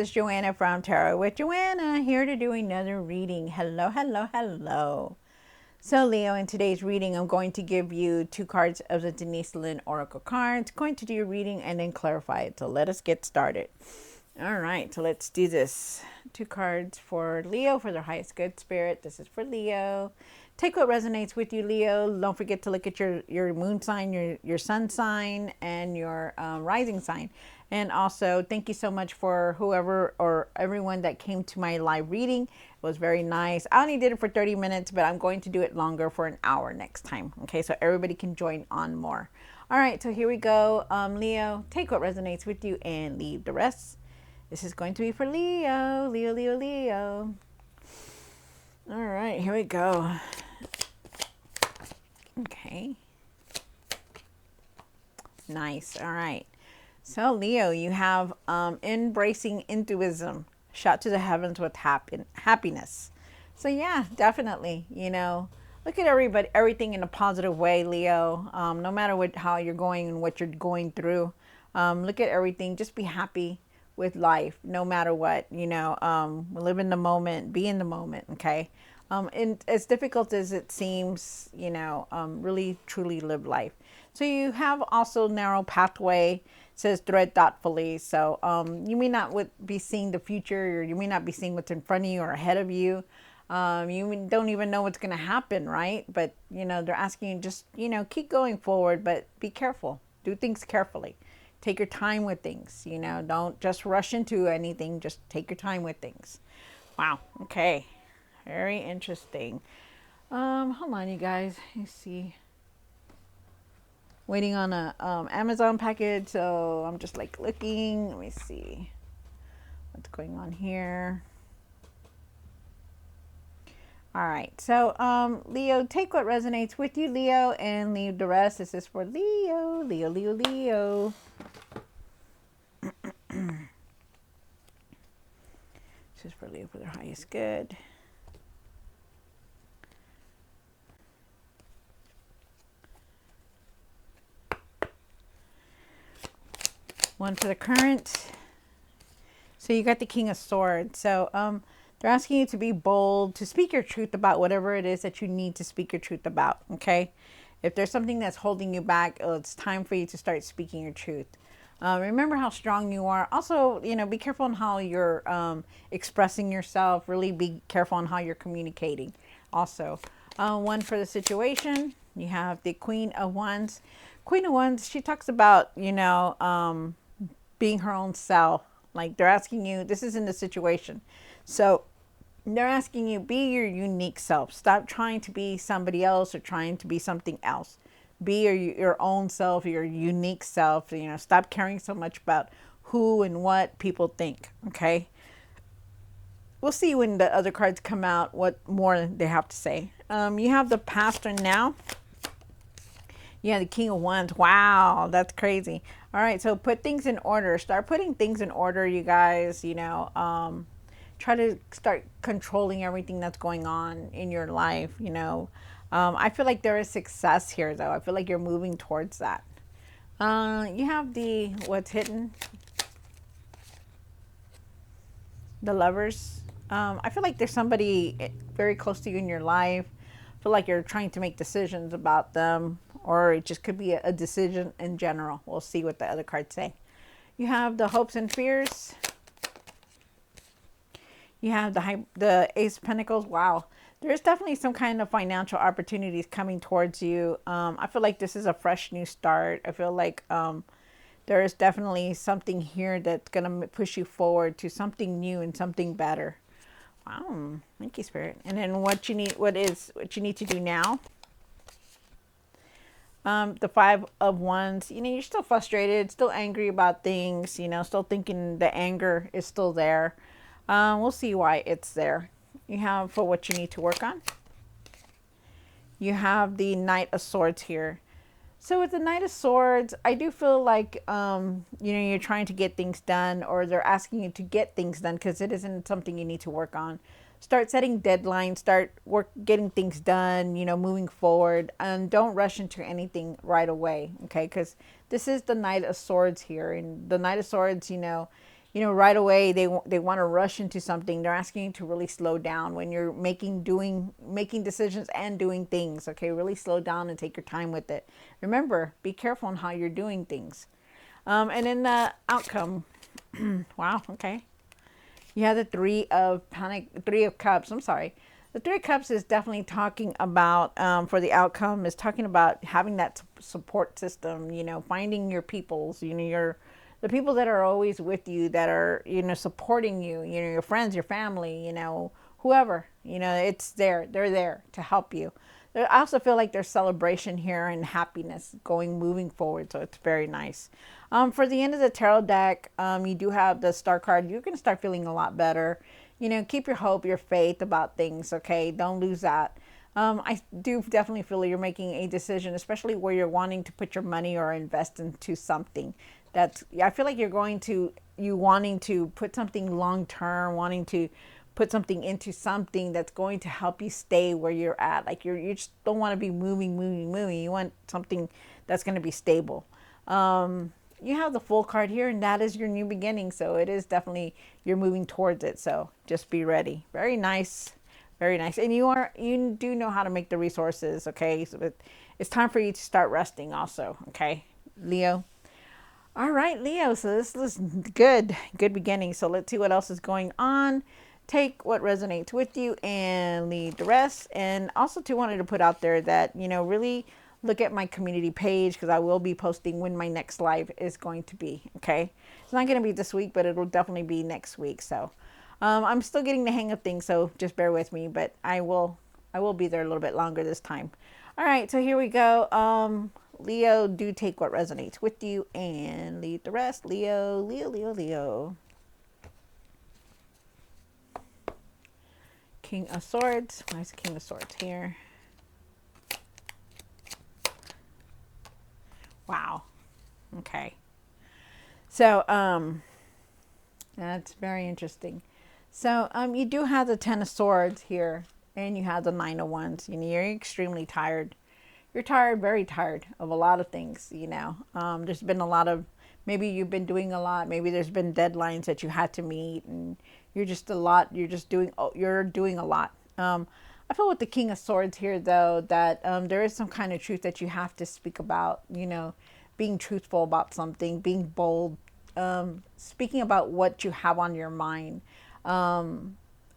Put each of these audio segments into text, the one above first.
is Joanna from Tarot with Joanna, here to do another reading. Hello, hello, hello. So Leo, in today's reading, I'm going to give you 2 cards of the Denise Linn Oracle cards. Going to do your reading and then clarify it. So let us get started. All right, so let's do this. 2 cards for Leo for their highest good spirit. This is for Leo. Take what resonates with you, Leo. Don't forget to look at your moon sign, your sun sign, and your rising sign. And also, thank you so much for whoever or everyone that came to my live reading. It was very nice. I only did it for 30 minutes, but I'm going to do it longer for an hour next time. Okay, so everybody can join on more. All right, so here we go. Leo, take what resonates with you and leave the rest. This is going to be for Leo. Leo, Leo, Leo. All right, here we go. Okay. Nice. All right. So, Leo, you have embracing intuition, shot to the heavens with happiness. So, yeah, definitely, look at everything in a positive way, Leo. No matter how you're going and what you're going through, look at everything. Just be happy with life, no matter what, live in the moment, be in the moment. Okay. And as difficult as it seems, really truly live life. So you have also narrow pathway, says tread thoughtfully. So you may not be seeing the future, or you may not be seeing what's in front of you or ahead of you. You don't even know what's going to happen, right? But, they're asking you just, keep going forward, but be careful. Do things carefully. Take your time with things, don't just rush into anything. Just take your time with things. Wow. Okay. Very interesting. Hold on, you guys. Let's see. Waiting on a Amazon package, so I'm just like looking. Let me see what's going on here. All right, so Leo, take what resonates with you, Leo, and leave the rest. This is for Leo, Leo, Leo, Leo. This is for Leo for their highest good. One for the current. So you got the King of Swords. So they're asking you to be bold, to speak your truth about whatever it is that you need to speak your truth about. Okay. If there's something that's holding you back, it's time for you to start speaking your truth. Remember how strong you are. Also, be careful on how you're expressing yourself. Really be careful on how you're communicating. Also, one for the situation. You have the Queen of Wands. Queen of Wands, she talks about, being her own self. Like they're asking you, this is in the situation. So they're asking you, be your unique self. Stop trying to be somebody else or trying to be something else. Be your own self, your unique self. Stop caring so much about who and what people think. Okay. We'll see when the other cards come out what more they have to say. You have the Pastor now. Yeah, the King of Wands. Wow, that's crazy. All right, so put things in order. Start putting things in order, you guys. Try to start controlling everything that's going on in your life. I feel like there is success here, though. I feel like you're moving towards that. You have the what's hidden, the Lovers. I feel like there's somebody very close to you in your life. I feel like you're trying to make decisions about them, or it just could be a decision in general. We'll see what the other cards say. You have the Hopes and Fears. You have the Ace of Pentacles. Wow. There's definitely some kind of financial opportunities coming towards you. I feel like this is a fresh new start. I feel like there is definitely something here that's going to push you forward to something new and something better. Wow. Thank you, Spirit. And then what you need to do now. The Five of Wands, you're still frustrated, still angry about things, still thinking the anger is still there. We'll see why it's there. You have for what you need to work on. You have the Knight of Swords here. So with the Knight of Swords, I do feel like, you're trying to get things done, or they're asking you to get things done because it isn't something you need to work on. Start setting deadlines, getting things done, moving forward, and don't rush into anything right away. Okay. Because this is the Knight of Swords here, and the Knight of Swords, right away they want to rush into something. They're asking you to really slow down when you're making decisions and doing things. Okay, really slow down and take your time with it. Remember, be careful on how you're doing things. And then the outcome. Wow. Okay. You have the three of cups. I'm sorry. The three of cups is definitely talking about, for the outcome, is talking about having that support system, finding your peoples, the people that are always with you, that are, supporting you, your friends, your family, whoever, it's there. They're there to help you. I also feel like there's celebration here and happiness moving forward. So it's very nice. For the end of the tarot deck, you do have the star card. You're going to start feeling a lot better. Keep your hope, your faith about things. Okay. Don't lose that. I do definitely feel you're making a decision, especially where you're wanting to put your money or invest into something. I feel like you wanting to put something long term, wanting to put something into something that's going to help you stay where you're at. Like you just don't want to be moving. You want something that's going to be stable. You have the Fool card here, and that is your new beginning. So it is definitely, you're moving towards it. So just be ready. Very nice. Very nice. And you do know how to make the resources. Okay. So it's time for you to start resting also. Okay, Leo. All right, Leo. So this is good beginning. So let's see what else is going on. Take what resonates with you and leave the rest. And also too, wanted to put out there that, really look at my community page, because I will be posting when my next live is going to be. Okay. It's not going to be this week, but it'll definitely be next week. So I'm still getting the hang of things, so just bear with me, but I will be there a little bit longer this time. All right, so here we go. Leo, do take what resonates with you and leave the rest. Leo, Leo, Leo, Leo. King of Swords. Why is the King of Swords here? Wow. Okay. So, that's very interesting. So, you do have the Ten of Swords here, and you have the Nine of Wands. You're extremely tired. You're tired, very tired of a lot of things. There's been a lot of, maybe you've been doing a lot. Maybe there's been deadlines that you had to meet, and you're just a lot. You're doing a lot. I feel with the King of Swords here, though, that there is some kind of truth that you have to speak about. Being truthful about something, being bold, speaking about what you have on your mind.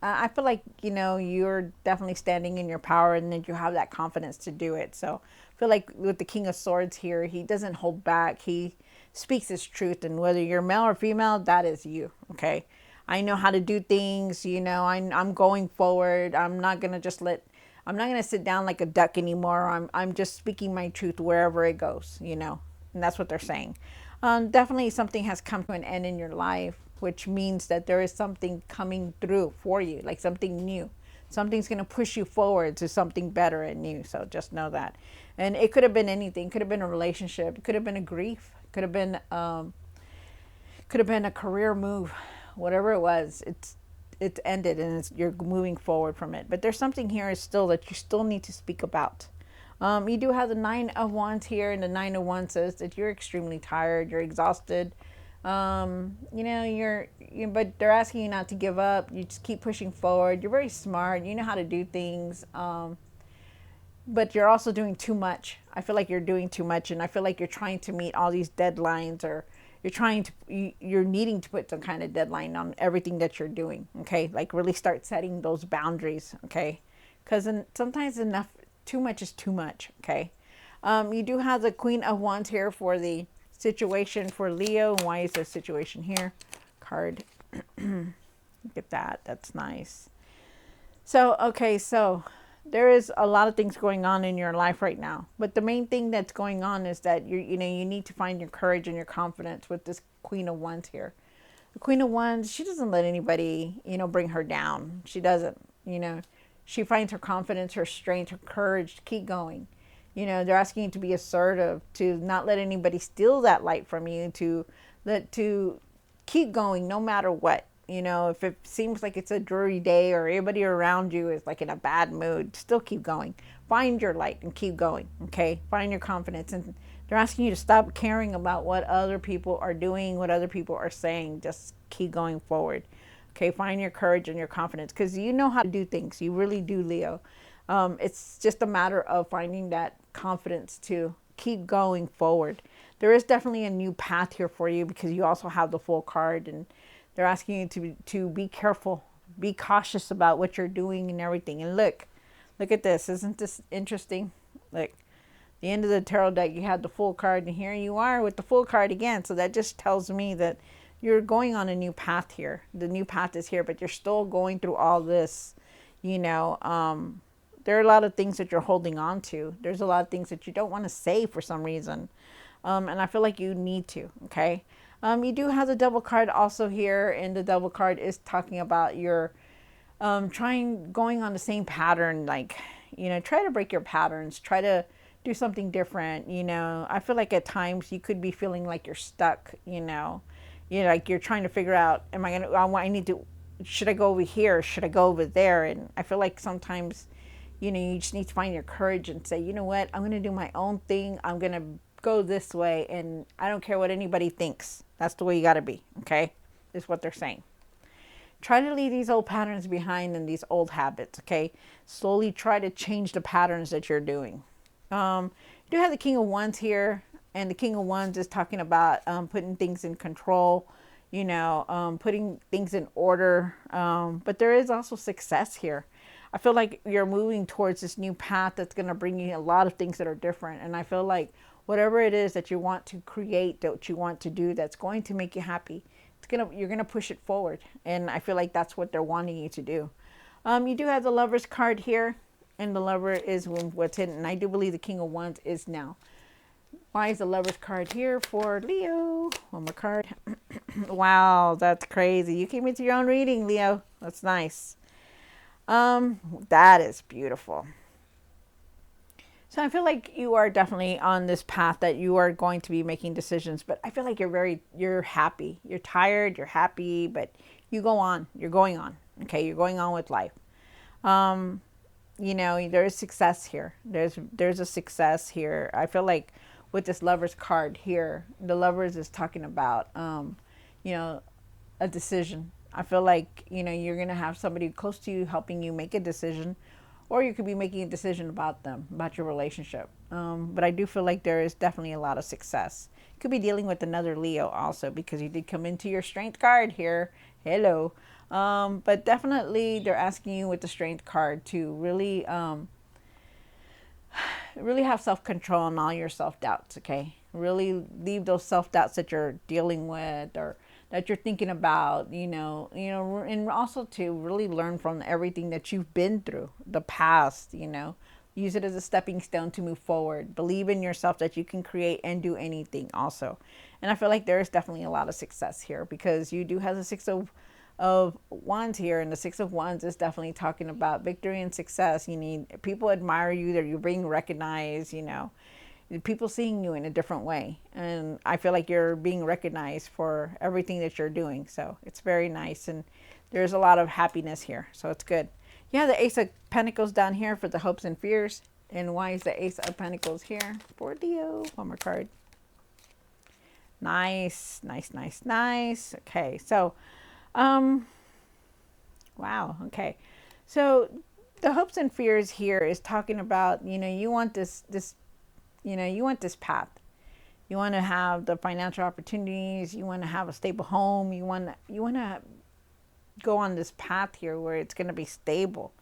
I feel like, you're definitely standing in your power, and that you have that confidence to do it. So I feel like with the King of Swords here, he doesn't hold back. He speaks his truth, and whether you're male or female, that is you. Okay. I know how to do things, I'm going forward. I'm not going to sit down like a duck anymore. I'm just speaking my truth wherever it goes, and that's what they're saying. Definitely something has come to an end in your life, which means that there is something coming through for you, like something new. Something's going to push you forward to something better and new. So just know that. And it could have been anything. It could have been a relationship. It could have been a grief. It could have been a career move. Whatever it was, it's ended, and you're moving forward from it. But there's something here still that you still need to speak about. You do have the Nine of Wands here, and the Nine of Wands says that you're extremely tired, you're exhausted. But they're asking you not to give up. You just keep pushing forward. You're very smart. You know how to do things. But you're also doing too much. I feel like you're doing too much, and I feel like you're trying to meet all these deadlines, or you're needing to put some kind of deadline on everything that you're doing. Okay, like really start setting those boundaries. Okay, because sometimes too much is too much. Okay, you do have the Queen of Wands here for the situation for Leo. Why is there a situation here? Card. Look at that. That's nice. So, okay, so there is a lot of things going on in your life right now. But the main thing that's going on is that you need to find your courage and your confidence with this Queen of Wands here. The Queen of Wands, she doesn't let anybody, bring her down. She doesn't, she finds her confidence, her strength, her courage to keep going. They're asking you to be assertive, to not let anybody steal that light from you, to keep going no matter what. If it seems like it's a dreary day, or everybody around you is like in a bad mood, still keep going. Find your light and keep going. Okay. Find your confidence, and They're asking you to stop caring about what other people are doing, what other people are saying. Just keep going forward. Okay, find your courage and your confidence because you know how to do things. You really do, Leo. It's just a matter of finding that confidence to keep going forward. There is definitely a new path here for you because you also have the Fool card, and they're asking you to be careful, be cautious about what you're doing and everything. And look at this. Isn't this interesting? Like the end of the tarot deck, you had the Fool card, and here you are with the Fool card again. So that just tells me that you're going on a new path here. The new path is here, but you're still going through all this. You know, there are a lot of things that you're holding on to. There's a lot of things that you don't want to say for some reason. And I feel like you need to, okay? You do have the Devil card also here, and the Devil card is talking about your going on the same pattern, like, you know, try to break your patterns, try to do something different. You know, I feel like at times you could be feeling like you're stuck, you know, like you're trying to figure out, am I gonna, I need to, should I go over here? Should I go over there? And I feel like sometimes, you know, you just need to find your courage and say, you know what, I'm going to do my own thing. I'm going to go this way, and I don't care what anybody thinks. That's the way you got to be, okay? Is what they're saying. Try to leave these old patterns behind and these old habits, okay? Slowly try to change the patterns that you're doing. You do have the King of Wands here, and the King of Wands is talking about putting things in control, you know, putting things in order. But there is also success here. I feel like you're moving towards this new path that's going to bring you a lot of things that are different. And I feel like whatever it is that you want to create, that you want to do, that's going to make you happy, you're gonna push it forward. And I feel like that's what they're wanting you to do. You do have the Lover's card here, and the Lover is what's hidden. And I do believe the King of Wands is now. Why is the Lover's card here for Leo? One more card. Wow, that's crazy. You came into your own reading, Leo. That's nice. That is beautiful. So I feel like you are definitely on this path that you are going to be making decisions, but I feel like you're happy. You're tired, you're happy, but you go on. You're going on. Okay, you're going on with life. You know, there is success here. There's a success here. I feel like with this Lover's card here, the Lovers is talking about you know, a decision. I feel like, you know, you're going to have somebody close to you helping you make a decision, or you could be making a decision about them, about your relationship. But I do feel like there is definitely a lot of success. You could be dealing with another Leo also, because you did come into your Strength card here. Hello. But definitely they're asking you with the Strength card to really, really have self-control on all your self-doubts, okay? Really leave those self-doubts that you're dealing with, or that you're thinking about, and also to really learn from everything that you've been through, the past, use it as a stepping stone to move forward. Believe in yourself that you can create and do anything also. And I feel like there is definitely a lot of success here, because you do have the Six of Wands here, and the Six of Wands is definitely talking about victory and success. You need people admire you, that you're being recognized, people seeing you in a different way. And I feel like you're being recognized for everything that you're doing. So it's very nice. And there's a lot of happiness here. So it's good. You have the Ace of Pentacles down here for the hopes and fears. And why is the Ace of Pentacles here for Leo? One more card. Nice, nice, nice, nice. Okay. So, wow. Okay. So the hopes and fears here is talking about, you want this you want this path. You want to have the financial opportunities. You want to have a stable home. You want to go on this path here where it's going to be stable,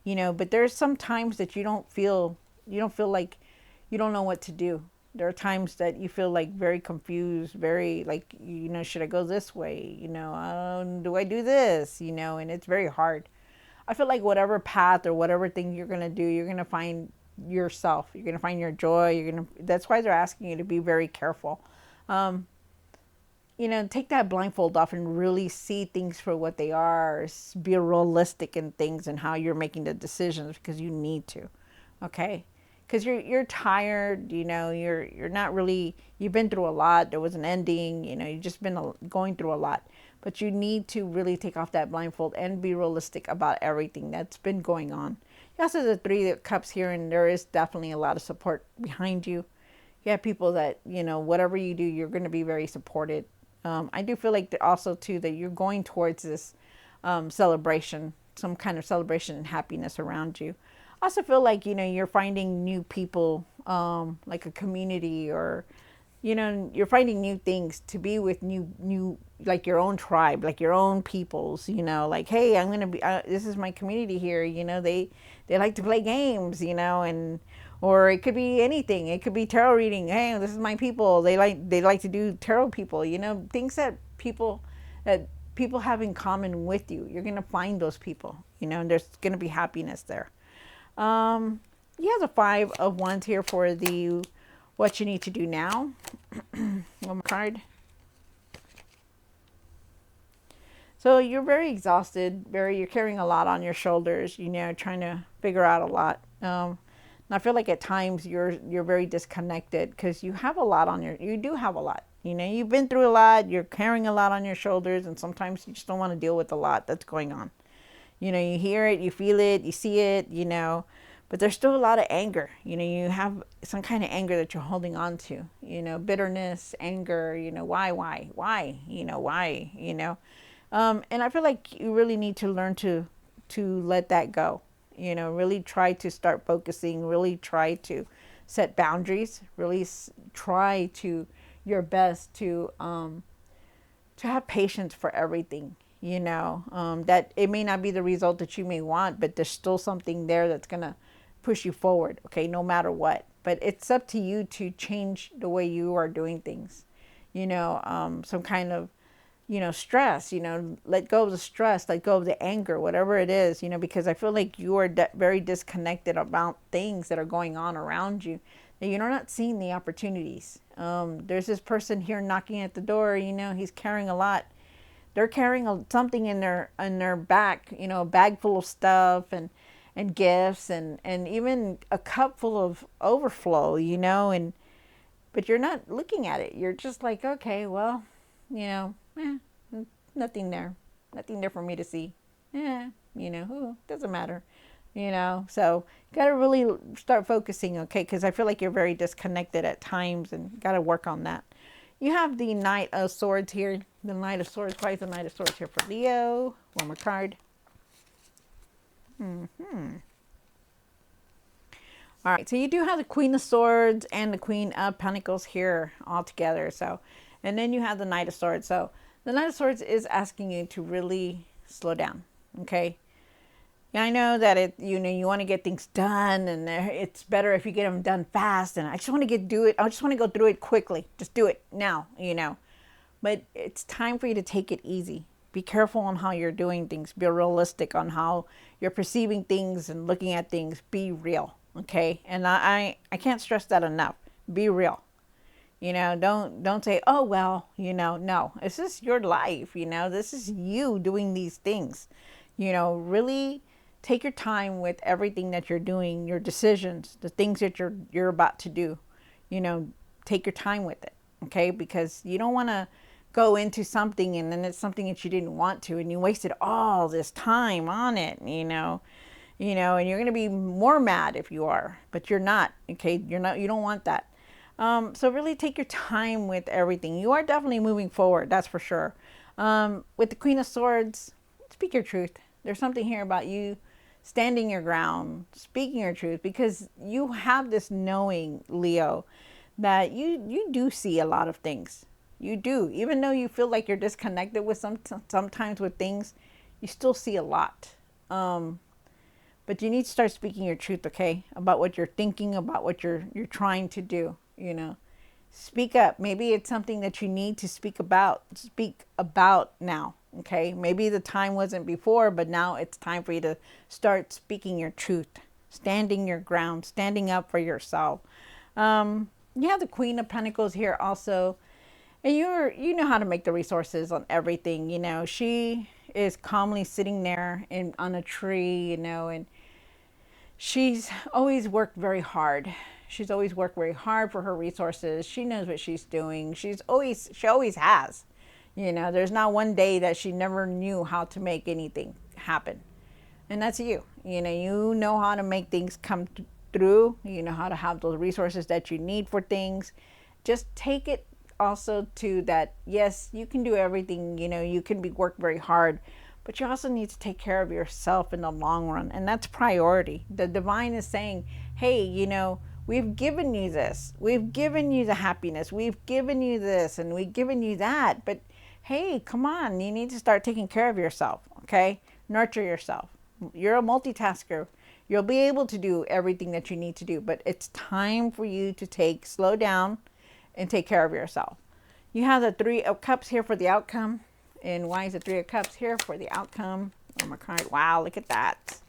but there's some times that you don't feel like you don't know what to do. There are times that you feel like very confused, very like, should I go this way? Do I do this? And it's very hard. I feel like whatever path or whatever thing you're going to do, you're going to find yourself. You're going to find your joy. That's why they're asking you to be very careful. Take that blindfold off and really see things for what they are. Be realistic in things and how you're making the decisions, because you need to. Okay? Because you're tired, you're not really, you've been through a lot. There was an ending, you've just been going through a lot. But you need to really take off that blindfold and be realistic about everything that's been going on. You also have the Three of Cups here, and there is definitely a lot of support behind you. You have people that, whatever you do, you're going to be very supported. I do feel like also too that you're going towards this celebration, some kind of celebration and happiness around you. I also feel like, you're finding new people, like a community, or you're finding new things to be with, new like your own tribe, like your own peoples, like, hey, I'm gonna be this is my community here, they like to play games, and or it could be anything. It could be tarot reading. Hey, this is my people, they like to do tarot people, things that people have in common with you. You're gonna find those people, and there's gonna be happiness there. um he has a 5 of Wands here for the what you need to do now. One more card. So you're very exhausted, you're carrying a lot on your shoulders, trying to figure out a lot. And I feel like at times you're very disconnected because you do have a lot. You've been through a lot, you're carrying a lot on your shoulders, and sometimes you just don't want to deal with a lot that's going on. You hear it, you feel it, you see it, but there's still a lot of anger. You have some kind of anger that you're holding on to, bitterness, anger, why, why, and I feel like you really need to learn to let that go. Really try to start focusing, really try to set boundaries, really try to your best to have patience for everything. That it may not be the result that you may want, but there's still something there that's gonna push you forward, okay, no matter what. But it's up to you to change the way you are doing things. Some kind of stress, let go of the stress, let go of the anger, whatever it is, because I feel like you are very disconnected about things that are going on around you, that you're not seeing the opportunities. There's this person here knocking at the door, he's carrying a lot. They're carrying something in their back, a bag full of stuff, and gifts, and even a cup full of overflow, and but you're not looking at it. You're just like, okay, well, nothing there, nothing there for me to see. Doesn't matter. So you got to really start focusing, okay, because I feel like you're very disconnected at times, and got to work on that. You have the Knight of Swords here. The Knight of Swords. Why is the Knight of Swords here for Leo? One more card. All right, so you do have the Queen of Swords and the Queen of Pentacles here all together. So, and then you have the Knight of Swords. So the Knight of Swords is asking you to really slow down, okay? Yeah, I know that you want to get things done, and it's better if you get them done fast. And I just want to do it. I just want to go through it quickly. Just do it now, But it's time for you to take it easy. Be careful on how you're doing things. Be realistic on how you're perceiving things and looking at things. Be real, okay? And I can't stress that enough. Be real. Don't say, oh, well, no, this is your life. This is you doing these things. Really take your time with everything that you're doing, your decisions, the things that you're about to do. Take your time with it, okay? Because you don't want to go into something and then it's something that you didn't want to, and you wasted all this time on it, and you're going to be more mad if you are, but you're not, okay? You don't want that. So really take your time with everything. You are definitely moving forward, that's for sure. With the Queen of Swords, speak your truth. There's something here about you standing your ground, speaking your truth, because you have this knowing, Leo, that you do see a lot of things. You do. Even though you feel like you're disconnected with sometimes with things, you still see a lot. But you need to start speaking your truth, okay? About what you're thinking, about what you're trying to do, Speak up. Maybe it's something that you need to speak about now, okay? Maybe the time wasn't before, but now it's time for you to start speaking your truth, standing your ground, standing up for yourself. You have the Queen of Pentacles here also. And you know how to make the resources on everything, She is calmly sitting there on a tree, and she's always worked very hard. She's always worked very hard for her resources. She knows what she's doing. She always has. There's not one day that she never knew how to make anything happen. And that's you. You know how to make things come through. You know how to have those resources that you need for things. Just take it also to that, yes, you can do everything, you know, you can be work very hard, but you also need to take care of yourself in the long run. And that's priority. The divine is saying, hey, you know, we've given you this. We've given you the happiness. We've given you this and we've given you that. But hey, come on, you need to start taking care of yourself, okay? Nurture yourself. You're a multitasker. You'll be able to do everything that you need to do, but it's time for you to slow down and take care of yourself. You have the Three of Cups here for the outcome. And why is the Three of Cups here for the outcome? Oh my card. Wow, look at that.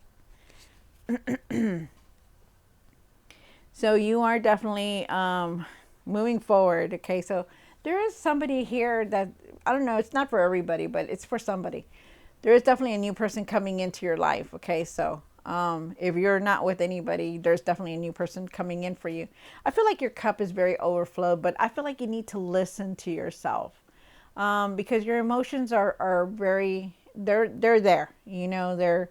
So you are definitely moving forward. Okay, so there is somebody here that, I don't know, it's not for everybody, but it's for somebody. There is definitely a new person coming into your life. Okay, so if you're not with anybody, there's definitely a new person coming in for you. I feel like your cup is very overflowed, but I feel like you need to listen to yourself, because your emotions are very, they're there. You know, they're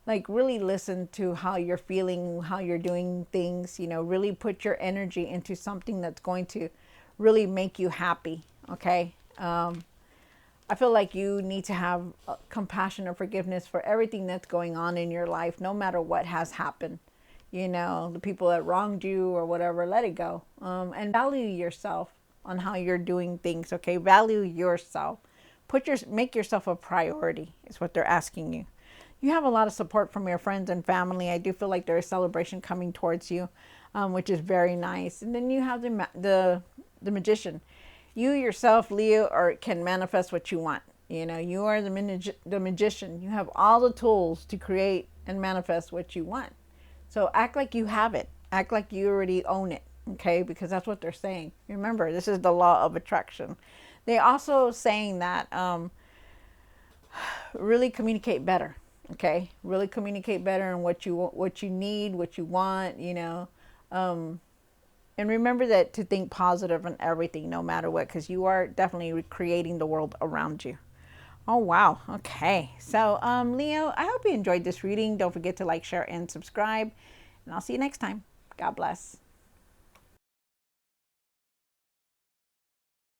like, really listen to how you're feeling, how you're doing things. You know, really put your energy into something that's going to really make you happy. Okay. I feel like you need to have compassion and forgiveness for everything that's going on in your life, no matter what has happened. You know, the people that wronged you or whatever, let it go. And value yourself on how you're doing things. Okay, value yourself. Make yourself a priority is what they're asking you. You have a lot of support from your friends and family. I do feel like there is celebration coming towards you, which is very nice. And then you have the magician. You yourself, Leo, can manifest what you want. You know, you are the magician. You have all the tools to create and manifest what you want. So act like you have it. Act like you already own it. Okay, because that's what they're saying. Remember, this is the law of attraction. They also saying that really communicate better. Okay, really communicate better on what you need, what you want. You know. And remember that to think positive on everything, no matter what, because you are definitely creating the world around you. Oh, wow. Okay. So, Leo, I hope you enjoyed this reading. Don't forget to like, share, and subscribe. And I'll see you next time. God bless.